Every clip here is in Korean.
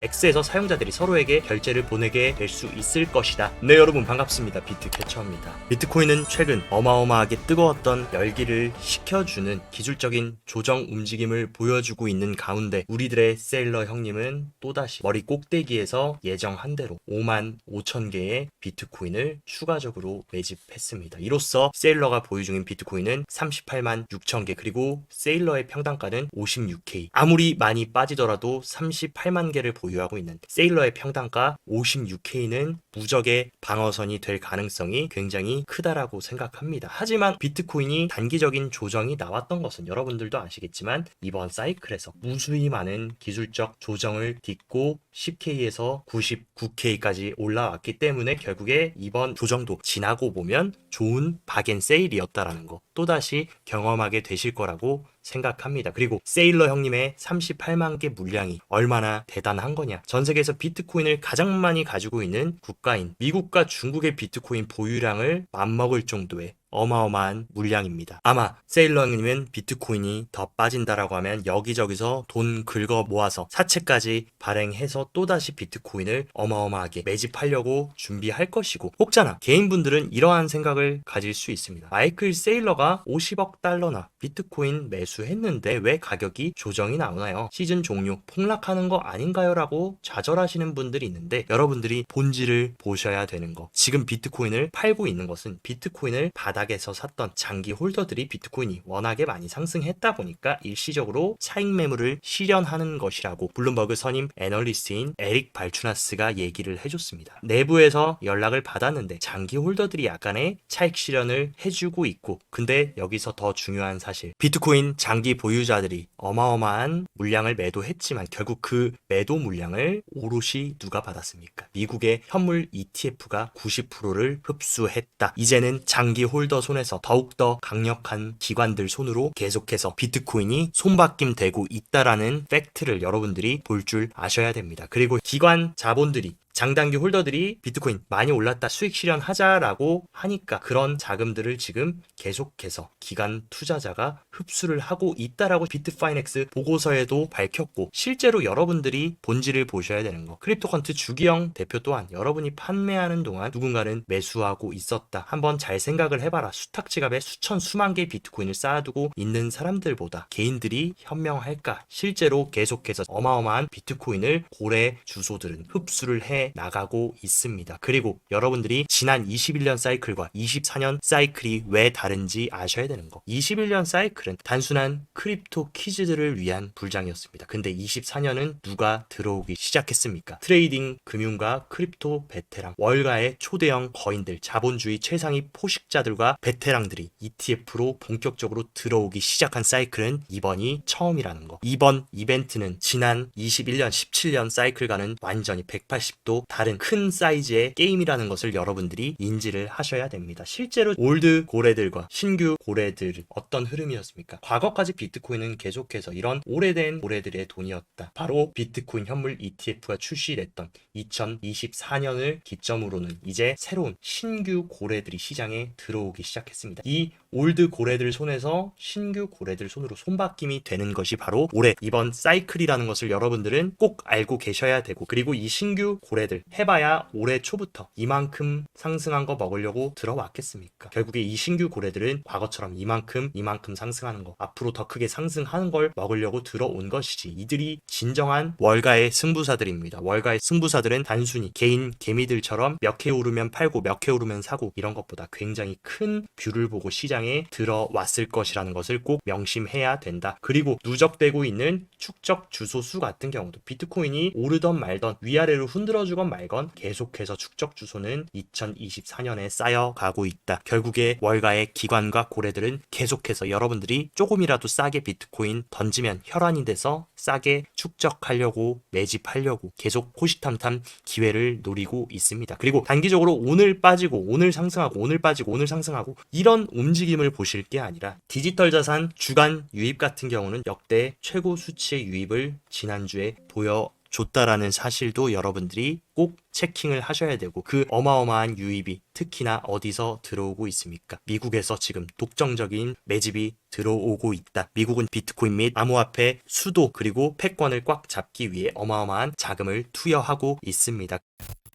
X에서 사용자들이 서로에게 결제를 보내게 될 수 있을 것이다. 네, 여러분 반갑습니다. 비트캐쳐입니다. 비트코인은 최근 어마어마하게 뜨거웠던 열기를 식혀주는 기술적인 조정 움직임을 보여주고 있는 가운데 우리들의 세일러 형님은 또다시 머리 꼭대기에서 예정한 대로 5만 5천 개의 비트코인을 추가적으로 매집했습니다. 이로써 세일러가 보유 중인 비트코인은 38만 6천 개, 그리고 세일러의 평단가는 56K. 아무리 많이 빠지더라도 38만 개를 보유하고 있는 세일러의 평단가 56K는 무적의 방어선이 될 가능성이 굉장히 크다라고 생각합니다. 하지만 비트코인이 단기적인 조정이 나왔던 것은 여러분들도 아시겠지만 이번 사이클에서 무수히 많은 기술적 조정을 딛고 10K에서 99K까지 올라왔기 때문에 결국에 이번 조정도 지나고 보면 좋은 박앤세일이었다라는 거 또다시 경험하게 되실 거라고 생각합니다. 그리고 세일러 형님의 38만 개 물량이 얼마나 대단한 거냐. 전 세계에서 비트코인을 가장 많이 가지고 있는 국가인 미국과 중국의 비트코인 보유량을 맞먹을 정도의 어마어마한 물량입니다. 아마 세일러 형님은 비트코인이 더 빠진다라고 하면 여기저기서 돈 긁어 모아서 사채까지 발행해서 또다시 비트코인을 어마어마하게 매집하려고 준비할 것이고, 혹자나 개인분들은 이러한 생각을 가질 수 있습니다. 마이클 세일러가 50억 달러나 비트코인 매수했는데 왜 가격이 조정이 나오나요? 시즌 종료 폭락하는 거 아닌가요? 라고 좌절하시는 분들이 있는데, 여러분들이 본질을 보셔야 되는 거, 지금 비트코인을 팔고 있는 것은 비트코인을 바닥에서 샀던 장기 홀더들이 비트코인이 워낙에 많이 상승했다 보니까 일시적으로 차익 매물을 실현하는 것이라고 블룸버그 선임 애널리스트인 에릭 발추나스가 얘기를 해줬습니다. 내부에서 연락을 받았는데 장기 홀더들이 약간의 차익 실현을 해주고 있고, 근데 여기서 더 중요한 사실, 비트코인 장기 보유자들이 어마어마한 물량을 매도했지만 결국 그 매도 물량을 오롯이 누가 받았습니까? 미국의 현물 ETF가 90%를 흡수했다. 이제는 장기 홀더 손에서 더욱더 강력한 기관들 손으로 계속해서 비트코인이 손바뀜 되고 있다라는 팩트를 여러분들이 볼 줄 아셔야 됩니다. 그리고 기관 자본들이, 장단기 홀더들이 비트코인 많이 올랐다 수익 실현하자라고 하니까 그런 자금들을 지금 계속해서 기관 투자자가 흡수를 하고 있다라고 비트파이넥스 보고서에도 밝혔고, 실제로 여러분들이 본질을 보셔야 되는 거, 크립토컨트 주기영 대표 또한 여러분이 판매하는 동안 누군가는 매수하고 있었다. 한번 잘 생각을 해봐라. 수탁 지갑에 수천 수만 개의 비트코인을 쌓아두고 있는 사람들보다 개인들이 현명할까? 실제로 계속해서 어마어마한 비트코인을 고래 주소들은 흡수를 해 나가고 있습니다. 그리고 여러분들이 지난 21년 사이클과 24년 사이클이 왜 다른지 아셔야 되는 거. 21년 사이클은 단순한 크립토 키즈들을 위한 불장이었습니다. 근데 24년은 누가 들어오기 시작했습니까? 트레이딩, 금융과 크립토 베테랑, 월가의 초대형 거인들, 자본주의 최상위 포식자들과 베테랑들이 ETF로 본격적으로 들어오기 시작한 사이클은 이번이 처음이라는 거. 이번 이벤트는 지난 21년, 17년 사이클과는 완전히 180도 다른 큰 사이즈의 게임이라는 것을 여러분들이 인지를 하셔야 됩니다. 실제로 올드 고래들과 신규 고래들 어떤 흐름이었습니까? 과거까지 비트코인은 계속해서 이런 오래된 고래들의 돈이었다. 바로 비트코인 현물 ETF가 출시됐던 2024년을 기점으로는 이제 새로운 신규 고래들이 시장에 들어오기 시작했습니다. 이 올드 고래들 손에서 신규 고래들 손으로 손바뀜이 되는 것이 바로 올해 이번 사이클이라는 것을 여러분들은 꼭 알고 계셔야 되고, 그리고 이 신규 고래들 해봐야 올해 초부터 이만큼 상승한 거 먹으려고 들어왔겠습니까? 결국에 이 신규 고래들은 과거처럼 이만큼 상승하는 거, 앞으로 더 크게 상승하는 걸 먹으려고 들어온 것이지, 이들이 진정한 월가의 승부사들입니다. 월가의 승부사들은 단순히 개인 개미들처럼 몇 회 오르면 팔고 몇 회 오르면 사고 이런 것보다 굉장히 큰 뷰를 보고 시장에 들어왔을 것이라는 것을 꼭 명심해야 된다. 그리고 누적되고 있는 축적 주소수 같은 경우도 비트코인이 오르던 말던 위아래로 흔들어주건 말건 계속해서 축적 주소는 2024년에 쌓여가고 있다. 결국에 월가의 기관과 고래들은 계속해서 여러분들이 조금이라도 싸게 비트코인 던지면 혈안이 돼서 싸게 축적하려고 매집하려고 계속 호시탐탐 기회를 노리고 있습니다. 그리고 단기적으로 오늘 빠지고 오늘 상승하고 오늘 빠지고 오늘 상승하고 이런 움직임을 보실 게 아니라 디지털 자산 주간 유입 같은 경우는 역대 최고 수치의 유입을 지난주에 보여 줬다라는 사실도 여러분들이 꼭 체킹을 하셔야 되고, 그 어마어마한 유입이 특히나 어디서 들어오고 있습니까? 미국에서 지금 독점적인 매집이 들어오고 있다. 미국은 비트코인 및 암호화폐 수도 그리고 패권을 꽉 잡기 위해 어마어마한 자금을 투여하고 있습니다.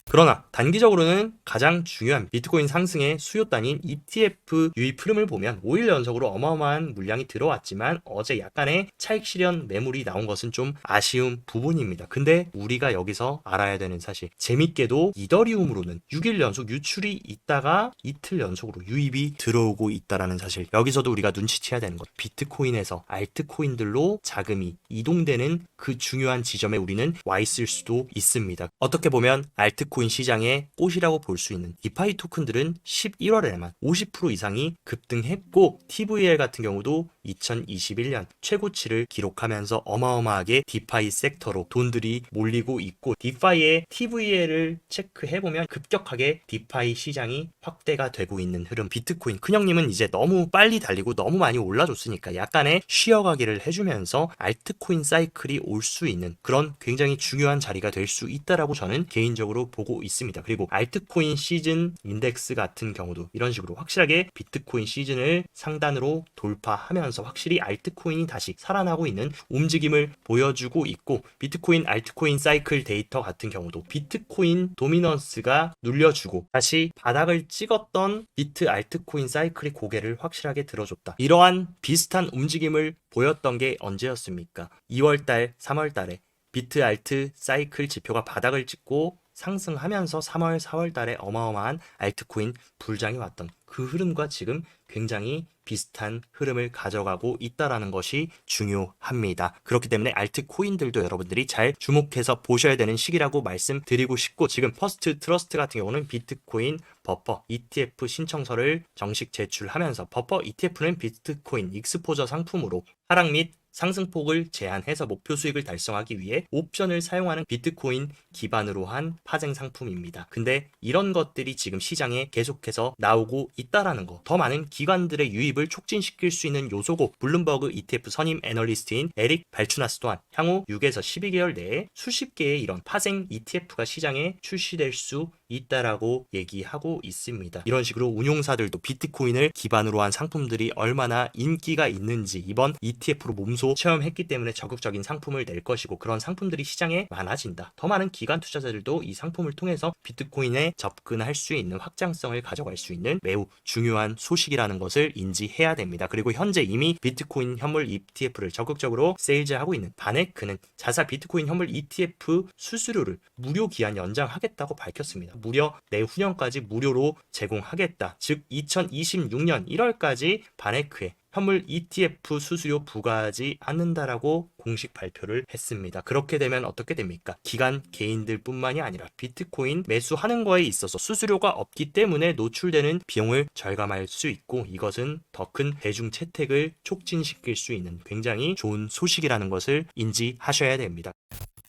그러나 단기적으로는 가장 중요한 비트코인 상승의 수요단인 ETF 유입 흐름을 보면 5일 연속으로 어마어마한 물량이 들어왔지만 어제 약간의 차익 실현 매물이 나온 것은 좀 아쉬운 부분입니다. 근데 우리가 여기서 알아야 되는 사실, 재밌게도 이더리움으로는 6일 연속 유출이 있다가 이틀 연속으로 유입이 들어오고 있다라는 사실, 여기서도 우리가 눈치채야 되는 것, 비트코인에서 알트코인들로 자금이 이동되는 그 중요한 지점에 우리는 와 있을 수도 있습니다. 어떻게 보면 알트코인 시장의 꽃이라고 볼 수 있는 디파이 토큰들은 11월에만 50% 이상이 급등했고, TVL 같은 경우도 2021년 최고치를 기록하면서 어마어마하게 디파이 섹터로 돈들이 몰리고 있고, 디파이의 TVL을 체크해보면 급격하게 디파이 시장이 확대가 되고 있는 흐름. 비트코인 큰형님은 이제 너무 빨리 달리고 너무 많이 올라줬으니까 약간의 쉬어가기를 해주면서 알트코인 사이클이 올 수 있는 그런 굉장히 중요한 자리가 될 수 있다라고 저는 개인적으로 보고 있습니다. 그리고 알트코인 시즌 인덱스 같은 경우도 이런 식으로 확실하게 비트코인 시즌을 상단으로 돌파하면서 확실히 알트코인이 다시 살아나고 있는 움직임을 보여주고 있고, 비트코인 알트코인 사이클 데이터 같은 경우도 비트코인 도미넌스가 눌려주고 다시 바닥을 찍었던 비트 알트코인 사이클이 고개를 확실하게 들어줬다. 이러한 비슷한 움직임을 보였던 게 언제였습니까? 2월달, 3월달에 비트 알트 사이클 지표가 바닥을 찍고 상승하면서 3월, 4월 달에 어마어마한 알트코인 불장이 왔던 그 흐름과 지금 굉장히 비슷한 흐름을 가져가고 있다라는 것이 중요합니다. 그렇기 때문에 알트코인들도 여러분들이 잘 주목해서 보셔야 되는 시기라고 말씀드리고 싶고, 지금 퍼스트 트러스트 같은 경우는 비트코인 버퍼 ETF 신청서를 정식 제출하면서, 버퍼 ETF는 비트코인 익스포저 상품으로 하락 및 상승폭을 제한해서 목표 수익을 달성하기 위해 옵션을 사용하는 비트코인 기반으로 한 파생 상품입니다. 근데 이런 것들이 지금 시장에 계속해서 나오고 있다라는 거, 더 많은 기관들의 유입을 촉진시킬 수 있는 요소고, 블룸버그 ETF 선임 애널리스트인 에릭 발추나스 또한 향후 6에서 12개월 내에 수십 개의 이런 파생 ETF가 시장에 출시될 수 있다라고 얘기하고 있습니다. 이런 식으로 운용사들도 비트코인을 기반으로 한 상품들이 얼마나 인기가 있는지 이번 ETF로 몸소 체험했기 때문에 적극적인 상품을 낼 것이고, 그런 상품들이 시장에 많아진다. 더 많은 기관 투자자들도 이 상품을 통해서 비트코인에 접근할 수 있는 확장성을 가져갈 수 있는 매우 중요한 소식이라는 것을 인지해야 됩니다. 그리고 현재 이미 비트코인 현물 ETF를 적극적으로 세일즈하고 있는 바네크는 자사 비트코인 현물 ETF 수수료를 무료 기한 연장하겠다고 밝혔습니다. 무려 내후년까지 무료로 제공하겠다. 즉 2026년 1월까지 바네크에 현물 ETF 수수료 부과하지 않는다라고 공식 발표를 했습니다. 그렇게 되면 어떻게 됩니까? 기관 개인들 뿐만이 아니라 비트코인 매수하는 거에 있어서 수수료가 없기 때문에 노출되는 비용을 절감할 수 있고, 이것은 더 큰 대중 채택을 촉진시킬 수 있는 굉장히 좋은 소식이라는 것을 인지하셔야 됩니다.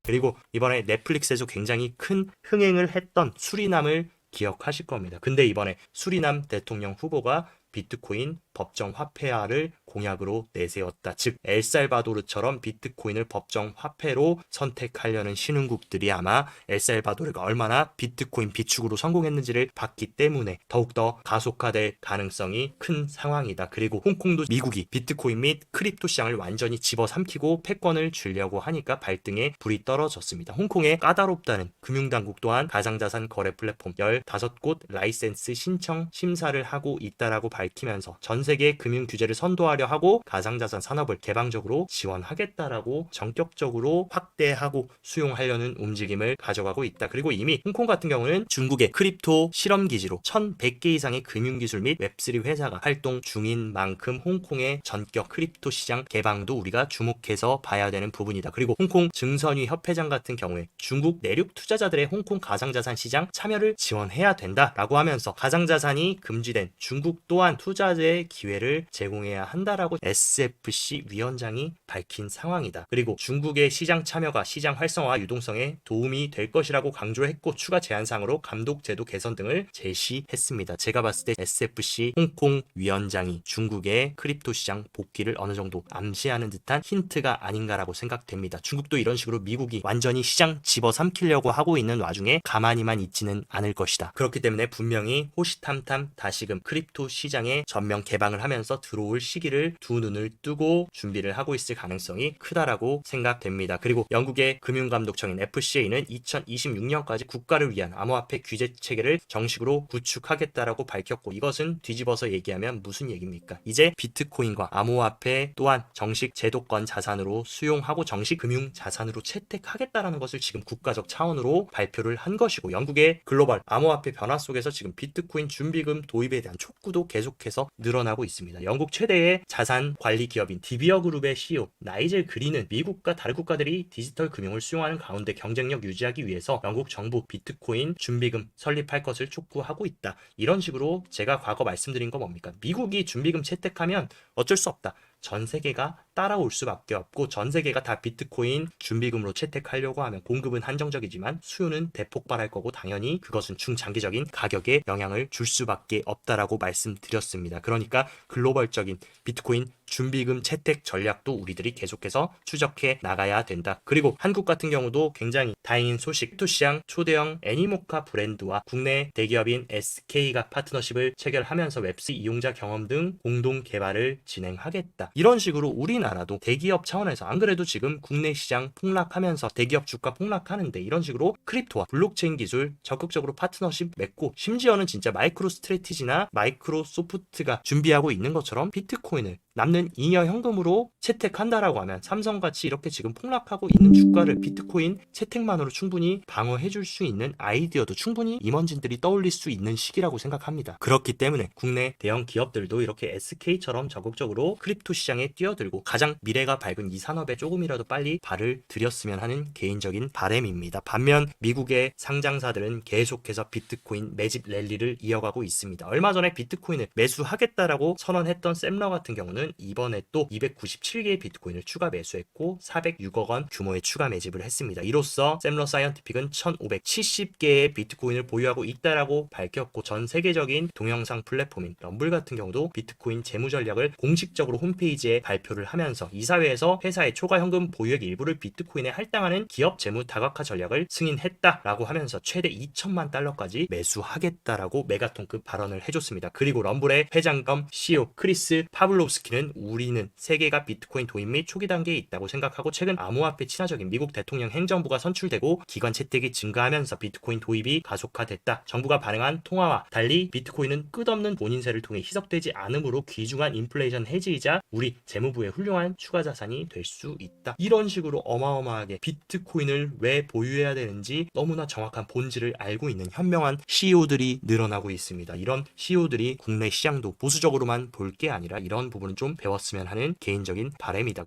그리고 이번에 넷플릭스에서 굉장히 큰 흥행을 했던 수리남을 기억하실 겁니다. 근데 이번에 수리남 대통령 후보가 비트코인 법정 화폐화를 공약으로 내세웠다. 즉 엘살바도르처럼 비트코인을 법정 화폐로 선택하려는 신흥국들이 아마 엘살바도르가 얼마나 비트코인 비축으로 성공했는지를 봤기 때문에 더욱더 가속화될 가능성이 큰 상황이다. 그리고 홍콩도 미국이 비트코인 및 크립토 시장을 완전히 집어삼키고 패권을 주려고 하니까 발등에 불이 떨어졌습니다. 홍콩의 까다롭다는 금융당국 또한 가상자산 거래 플랫폼 15곳 라이센스 신청 심사를 하고 있다라고 밝히면서 전 세계 금융 규제를 선도하려 하고 가상자산 산업을 개방적으로 지원하겠다라고 전격적으로 확대하고 수용하려는 움직임을 가져가고 있다. 그리고 이미 홍콩 같은 경우는 중국의 크립토 실험 기지로 1100개 이상의 금융기술 및 웹3 회사가 활동 중인 만큼 홍콩의 전격 크립토 시장 개방도 우리가 주목해서 봐야 되는 부분이다. 그리고 홍콩 증선위 협회장 같은 경우에 중국 내륙 투자자들의 홍콩 가상자산 시장 참여를 지원해야 된다라고 하면서 가상자산이 금지된 중국 또한 투자자의 기회를 제공해야 한다라고 SFC 위원장이 밝힌 상황이다. 그리고 중국의 시장 참여가 시장 활성화 유동성에 도움이 될 것이라고 강조했고 추가 제안사항으로 감독 제도 개선 등을 제시했습니다. 제가 봤을 때 SFC 홍콩 위원장이 중국의 크립토 시장 복귀를 어느 정도 암시하는 듯한 힌트가 아닌가라고 생각됩니다. 중국도 이런 식으로 미국이 완전히 시장 집어삼키려고 하고 있는 와중에 가만히만 있지는 않을 것이다. 그렇기 때문에 분명히 호시탐탐 다시금 크립토 시장에 전면 개방을 하면서 들어올 시기를 두 눈을 뜨고 준비를 하고 있을 가능성이 크다라고 생각됩니다. 그리고 영국의 금융감독청인 FCA는 2026년까지 국가를 위한 암호화폐 규제 체계를 정식으로 구축하겠다라고 밝혔고 이것은 뒤집어서 얘기하면 무슨 얘기입니까? 이제 비트코인과 암호화폐 또한 정식 제도권 자산으로 수용하고 정식 금융 자산으로 채택하겠다라는 것을 지금 국가적 차원으로 발표를 한 것이고 영국의 글로벌 암호화폐 변화 속에서 지금 비트코인 준비금 도입에 대한 촉구도 계속해서 늘어나고 있습니다. 영국 최대의 자산 관리 기업인 디비어 그룹의 CEO 나이젤 그린은 미국과 다른 국가들이 디지털 금융을 수용하는 가운데 경쟁력 유지하기 위해서 영국 정부 비트코인 준비금 설립할 것을 촉구하고 있다. 이런 식으로 제가 과거 말씀드린 거 뭡니까? 미국이 준비금 채택하면 어쩔 수 없다. 전 세계가 따라올 수밖에 없고 전 세계가 다 비트코인 준비금으로 채택하려고 하면 공급은 한정적이지만 수요는 대폭발할 거고 당연히 그것은 중장기적인 가격에 영향을 줄 수밖에 없다라고 말씀드렸습니다. 그러니까 글로벌적인 비트코인 준비금 채택 전략도 우리들이 계속해서 추적해 나가야 된다. 그리고 한국 같은 경우도 굉장히 다행인 소식, 크립토 시장 초대형 애니모카 브랜드와 국내 대기업인 SK가 파트너십을 체결하면서 웹3 이용자 경험 등 공동 개발을 진행하겠다. 이런 식으로 우리나라도 대기업 차원에서 안 그래도 지금 국내 시장 폭락하면서 대기업 주가 폭락하는데 이런 식으로 크립토와 블록체인 기술 적극적으로 파트너십 맺고 심지어는 진짜 마이크로 스트래티지나 마이크로소프트가 준비하고 있는 것처럼 비트코인을 남는 잉여 현금으로 채택한다라고 하면 삼성같이 이렇게 지금 폭락하고 있는 주가를 비트코인 채택만으로 충분히 방어해줄 수 있는 아이디어도 충분히 임원진들이 떠올릴 수 있는 시기라고 생각합니다. 그렇기 때문에 국내 대형 기업들도 이렇게 SK처럼 적극적으로 크립토 시장에 뛰어들고 가장 미래가 밝은 이 산업에 조금이라도 빨리 발을 들였으면 하는 개인적인 바람입니다. 반면 미국의 상장사들은 계속해서 비트코인 매집 랠리를 이어가고 있습니다. 얼마 전에 비트코인을 매수하겠다라고 선언했던 샘러 같은 경우는 이번에 또 297개의 비트코인을 추가 매수했고 406억 원 규모의 추가 매집을 했습니다. 이로써 샘러 사이언티픽은 1570개의 비트코인을 보유하고 있다라고 밝혔고 전 세계적인 동영상 플랫폼인 럼블 같은 경우도 비트코인 재무 전략을 공식적으로 홈페이지에 발표를 하면서 이사회에서 회사의 초과 현금 보유액 일부를 비트코인에 할당하는 기업 재무 다각화 전략을 승인했다라고 하면서 최대 2천만 달러까지 매수하겠다라고 메가톤급 발언을 해줬습니다. 그리고 럼블의 회장 겸 CEO 크리스 파블로스키는 우리는 세계가 비트코인 도입 및 초기 단계에 있다고 생각하고 최근 암호화폐 친화적인 미국 대통령 행정부가 선출되고 기관 채택이 증가하면서 비트코인 도입이 가속화됐다. 정부가 발행한 통화와 달리 비트코인은 끝없는 본인세를 통해 희석되지 않으므로 귀중한 인플레이션 해지이자 우리 재무부의 훌륭한 추가 자산이 될 수 있다. 이런 식으로 어마어마하게 비트코인을 왜 보유해야 되는지 너무나 정확한 본질을 알고 있는 현명한 CEO들이 늘어나고 있습니다. 이런 CEO들이 국내 시장도 보수적으로만 볼 게 아니라 이런 부분은 좀 배웠으면 하는 개인적인 바람이다.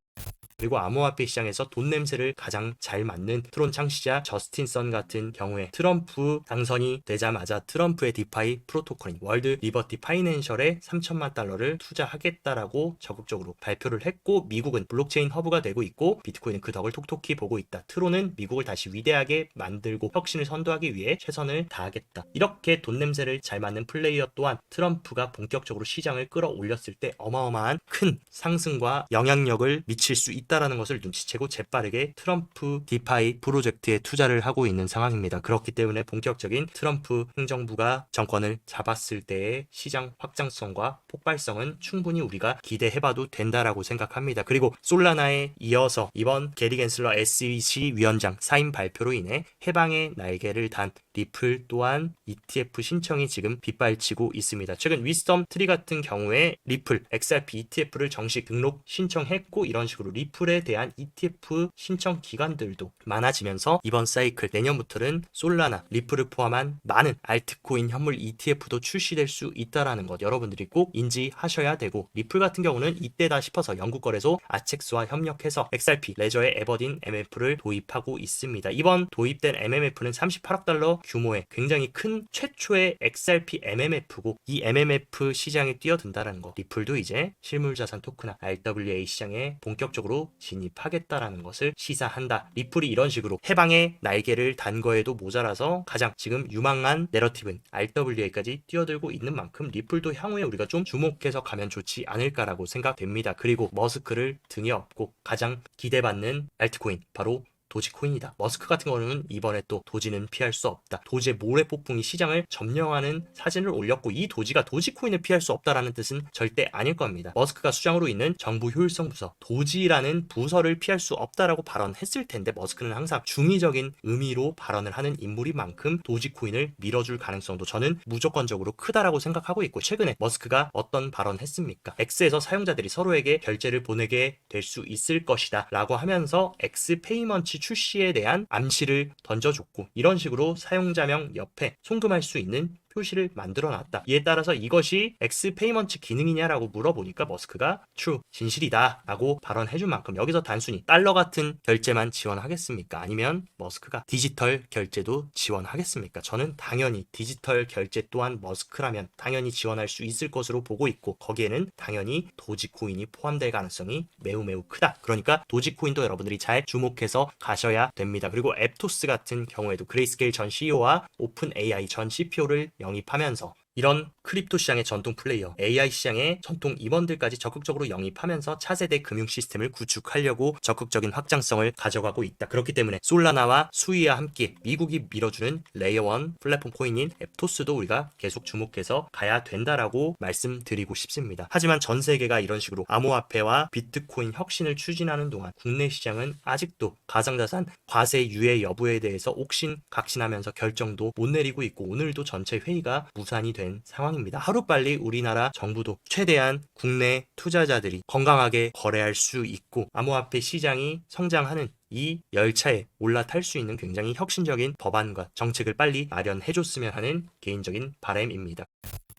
그리고 암호화폐 시장에서 돈 냄새를 가장 잘 맡는 트론 창시자 저스틴 선 같은 경우에 트럼프 당선이 되자마자 트럼프의 디파이 프로토콜인 월드 리버티 파이낸셜에 3천만 달러를 투자하겠다라고 적극적으로 발표를 했고 미국은 블록체인 허브가 되고 있고 비트코인은 그 덕을 톡톡히 보고 있다. 트론은 미국을 다시 위대하게 만들고 혁신을 선도하기 위해 최선을 다하겠다. 이렇게 돈 냄새를 잘 맡는 플레이어 또한 트럼프가 본격적으로 시장을 끌어올렸을 때 어마어마한 큰 상승과 영향력을 미칠 수 있다라는 것을 눈치채고 재빠르게 트럼프 디파이 프로젝트에 투자를 하고 있는 상황입니다. 그렇기 때문에 본격적인 트럼프 행정부가 정권을 잡았을 때의 시장 확장성과 폭발성은 충분히 우리가 기대해봐도 된다라고 생각합니다. 그리고 솔라나에 이어서 이번 게리 겐슬러 SEC 위원장 사임 발표로 인해 해방의 날개를 단 리플 또한 ETF 신청이 지금 빗발치고 있습니다. 최근 위스덤 트리 같은 경우에 리플 XRP ETF를 정식 등록 신청했고 이런 식으로 리플에 대한 ETF 신청 기관들도 많아지면서 이번 사이클 내년부터는 솔라나, 리플을 포함한 많은 알트코인 현물 ETF도 출시될 수 있다라는 것 여러분들이 꼭 인지하셔야 되고 리플 같은 경우는 이때다 싶어서 영국거래소 아첵스와 협력해서 XRP 레저의 에버딘 MMF를 도입하고 있습니다. 이번 도입된 MMF는 38억 달러 규모의 굉장히 큰 최초의 XRP MMF고 이 MMF 시장에 뛰어든다라는 거. 리플도 이제 실물자산 토크나 RWA 시장에 본격적으로 진입하겠다라는 것을 시사한다. 리플이 이런 식으로 해방의 날개를 단 거에도 모자라서 가장 지금 유망한 내러티브는 RWA까지 뛰어들고 있는 만큼 리플도 향후에 우리가 좀 주목해서 가면 좋지 않을까라고 생각됩니다. 그리고 머스크를 등에 업고 가장 기대받는 알트코인 바로 도지코인이다. 머스크 같은 거는 이번에 또 도지는 피할 수 없다. 도지의 모래 폭풍이 시장을 점령하는 사진을 올렸고 이 도지가 도지코인을 피할 수 없다라는 뜻은 절대 아닐 겁니다. 머스크가 수장으로 있는 정부 효율성 부서 도지라는 부서를 피할 수 없다라고 발언했을 텐데 머스크는 항상 중의적인 의미로 발언을 하는 인물인 만큼 도지코인을 밀어줄 가능성도 저는 무조건적으로 크다라고 생각하고 있고 최근에 머스크가 어떤 발언했습니까? X에서 사용자들이 서로에게 결제를 보내게 될 수 있을 것이다 라고 하면서 X 페이먼트 출시에 대한 암시를 던져줬고 이런 식으로 사용자명 옆에 송금할 수 있는 표시를 만들어놨다. 이에 따라서 이것이 X 페이먼트 기능이냐라고 물어보니까 머스크가 true, 진실이다 라고 발언해준 만큼 여기서 단순히 달러 같은 결제만 지원하겠습니까? 아니면 머스크가 디지털 결제도 지원하겠습니까? 저는 당연히 디지털 결제 또한 머스크라면 당연히 지원할 수 있을 것으로 보고 있고 거기에는 당연히 도지코인이 포함될 가능성이 매우 매우 크다. 그러니까 도지코인도 여러분들이 잘 주목해서 가셔야 됩니다. 그리고 앱토스 같은 경우에도 그레이스케일 전 CEO와 오픈 AI 전 CPO를 영입하면서 이런 크립토 시장의 전통 플레이어, AI 시장의 전통 임원들까지 적극적으로 영입하면서 차세대 금융 시스템을 구축하려고 적극적인 확장성을 가져가고 있다. 그렇기 때문에 솔라나와 수이와 함께 미국이 밀어주는 레이어 1 플랫폼 코인인 앱토스도 우리가 계속 주목해서 가야 된다라고 말씀드리고 싶습니다. 하지만 전 세계가 이런 식으로 암호화폐와 비트코인 혁신을 추진하는 동안 국내 시장은 아직도 가상자산 과세 유예 여부에 대해서 옥신각신하면서 결정도 못 내리고 있고 오늘도 전체 회의가 무산이 된 상황입니다. 하루빨리 우리나라 정부도 최대한 국내 투자자들이 건강하게 거래할 수 있고 암호화폐 시장이 성장하는 이 열차에 올라탈 수 있는 굉장히 혁신적인 법안과 정책을 빨리 마련해줬으면 하는 개인적인 바람입니다.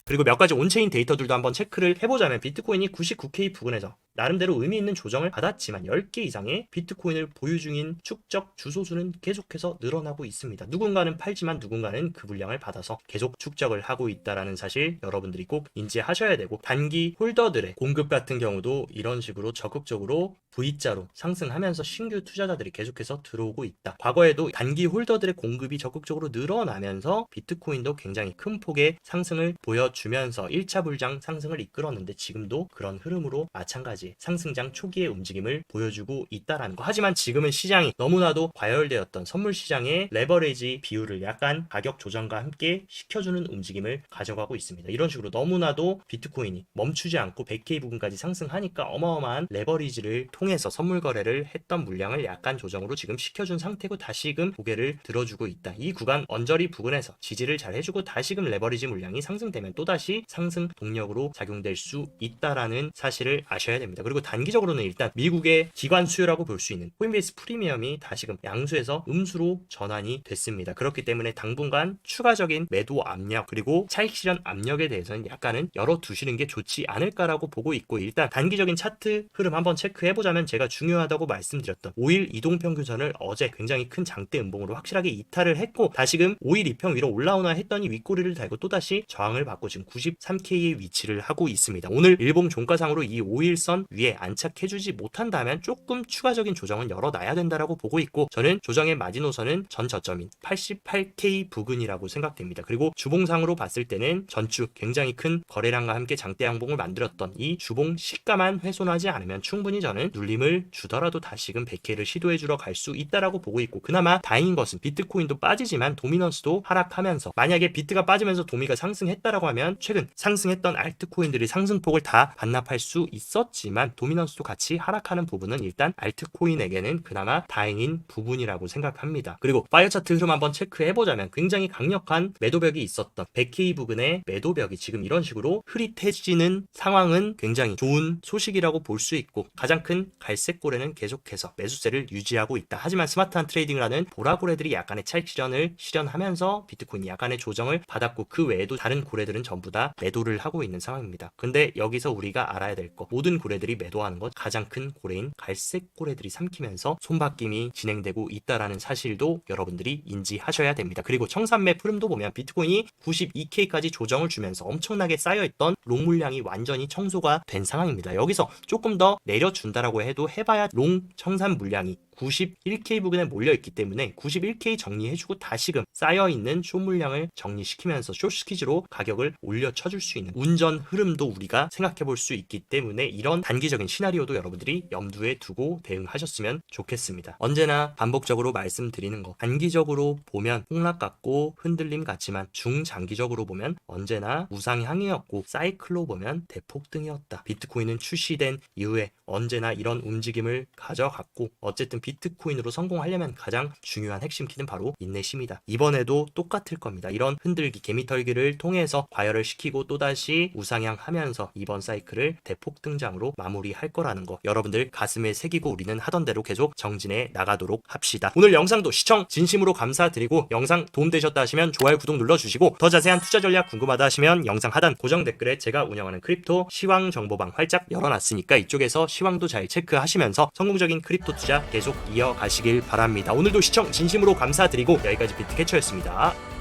그리고 몇 가지 온체인 데이터들도 한번 체크를 해보자면 비트코인이 99K 부근에서 나름대로 의미 있는 조정을 받았지만 10개 이상의 비트코인을 보유 중인 축적 주소수는 계속해서 늘어나고 있습니다. 누군가는 팔지만 누군가는 그 물량을 받아서 계속 축적을 하고 있다는 사실 여러분들이 꼭 인지하셔야 되고 단기 홀더들의 공급 같은 경우도 이런 식으로 적극적으로 V자로 상승하면서 신규 투자자들이 계속해서 들어오고 있다. 과거에도 단기 홀더들의 공급이 적극적으로 늘어나면서 비트코인도 굉장히 큰 폭의 상승을 보여주면서 1차 불장 상승을 이끌었는데 지금도 그런 흐름으로 마찬가지 상승장 초기의 움직임을 보여주고 있다라는 거. 하지만 지금은 시장이 너무나도 과열되었던 선물 시장의 레버리지 비율을 약간 가격 조정과 함께 시켜주는 움직임을 가져가고 있습니다. 이런 식으로 너무나도 비트코인이 멈추지 않고 100K 부근까지 상승하니까 어마어마한 레버리지를 통해서 선물 거래를 했던 물량을 약간 조정으로 지금 시켜준 상태고 다시금 고개를 들어주고 있다. 이 구간 언저리 부근에서 지지를 잘 해주고 다시금 레버리지 물량이 상승되면 또다시 상승 동력으로 작용될 수 있다라는 사실을 아셔야 됩니다. 그리고 단기적으로는 일단 미국의 기관 수요라고 볼 수 있는 코인베이스 프리미엄이 다시금 양수에서 음수로 전환이 됐습니다. 그렇기 때문에 당분간 추가적인 매도 압력 그리고 차익 실현 압력에 대해서는 약간은 열어두시는 게 좋지 않을까라고 보고 있고 일단 단기적인 차트 흐름 한번 체크해보자면 제가 중요하다고 말씀드렸던 5일 이동평균선을 어제 굉장히 큰 장대 음봉으로 확실하게 이탈을 했고 다시금 5일 이평 위로 올라오나 했더니 윗꼬리를 달고 또다시 저항을 받고 지금 93K의 위치를 하고 있습니다. 오늘 일봉 종가상으로 이 5일선 위에 안착해주지 못한다면 조금 추가적인 조정은 열어놔야 된다라고 보고 있고 저는 조정의 마지노선은 전 저점인 88K 부근이라고 생각됩니다. 그리고 주봉상으로 봤을 때는 전주 굉장히 큰 거래량과 함께 장대 양봉을 만들었던 이 주봉 시가만 훼손하지 않으면 충분히 저는 눌림을 주더라도 다시금 100K를 시도해주러 갈 수 있다라고 보고 있고 그나마 다행인 것은 비트코인도 빠지지만 도미넌스도 하락하면서 만약에 비트가 빠지면서 도미가 상승했다라고 하면 최근 상승했던 알트코인들이 상승폭을 다 반납할 수 있었지만 도미넌스도 같이 하락하는 부분은 일단 알트코인에게는 그나마 다행인 부분이라고 생각합니다. 그리고 파이어 차트 흐름 한번 체크해보자면 굉장히 강력한 매도벽이 있었던 100K 부근의 매도벽이 지금 이런 식으로 흐릿해지는 상황은 굉장히 좋은 소식이라고 볼 수 있고 가장 큰 갈색 고래는 계속해서 매수세를 유지하고 있다. 하지만 스마트한 트레이딩을 하는 보라고래들이 약간의 차익 실현을 실현하면서 비트코인이 약간의 조정을 받았고 그 외에도 다른 고래들은 전부 다 매도를 하고 있는 상황입니다. 근데 여기서 우리가 알아야 될 거 모든 고래들이 얘네들이 매도하는 것 가장 큰 고래인 갈색 고래들이 삼키면서 손바뀜이 진행되고 있다라는 사실도 여러분들이 인지하셔야 됩니다. 그리고 청산매 흐름도 보면 비트코인이 92K까지 조정을 주면서 엄청나게 쌓여있던 롱 물량이 완전히 청소가 된 상황입니다. 여기서 조금 더 내려준다라고 해도 해봐야 롱 청산 물량이 91K 부근에 몰려있기 때문에 91K 정리해주고 다시금 쌓여있는 숏 물량을 정리시키면서 숏 스퀴즈로 가격을 올려쳐줄 수 있는 운전 흐름도 우리가 생각해볼 수 있기 때문에 이런 단기적인 시나리오도 여러분들이 염두에 두고 대응하셨으면 좋겠습니다. 언제나 반복적으로 말씀드리는 거, 단기적으로 보면 폭락 같고 흔들림 같지만 중장기적으로 보면 언제나 우상향이었고 사이클로 보면 대폭등이었다. 비트코인은 출시된 이후에 언제나 이런 움직임을 가져갔고 어쨌든 비트코인으로 성공하려면 가장 중요한 핵심 키는 바로 인내심이다. 이번에도 똑같을 겁니다. 이런 흔들기, 개미털기를 통해서 과열을 시키고 또다시 우상향하면서 이번 사이클을 대폭 등장으로 마무리할 거라는 거 여러분들 가슴에 새기고 우리는 하던 대로 계속 정진해 나가도록 합시다. 오늘 영상도 시청 진심으로 감사드리고 영상 도움되셨다 하시면 좋아요, 구독 눌러주시고 더 자세한 투자 전략 궁금하다 하시면 영상 하단 고정 댓글에 제가 운영하는 크립토 시황 정보방 활짝 열어놨으니까 이쪽에서 시황도 잘 체크하시면서 성공적인 크립토 투자 계속 이어가시길 바랍니다. 오늘도 시청 진심으로 감사드리고 여기까지 비트캐쳐였습니다.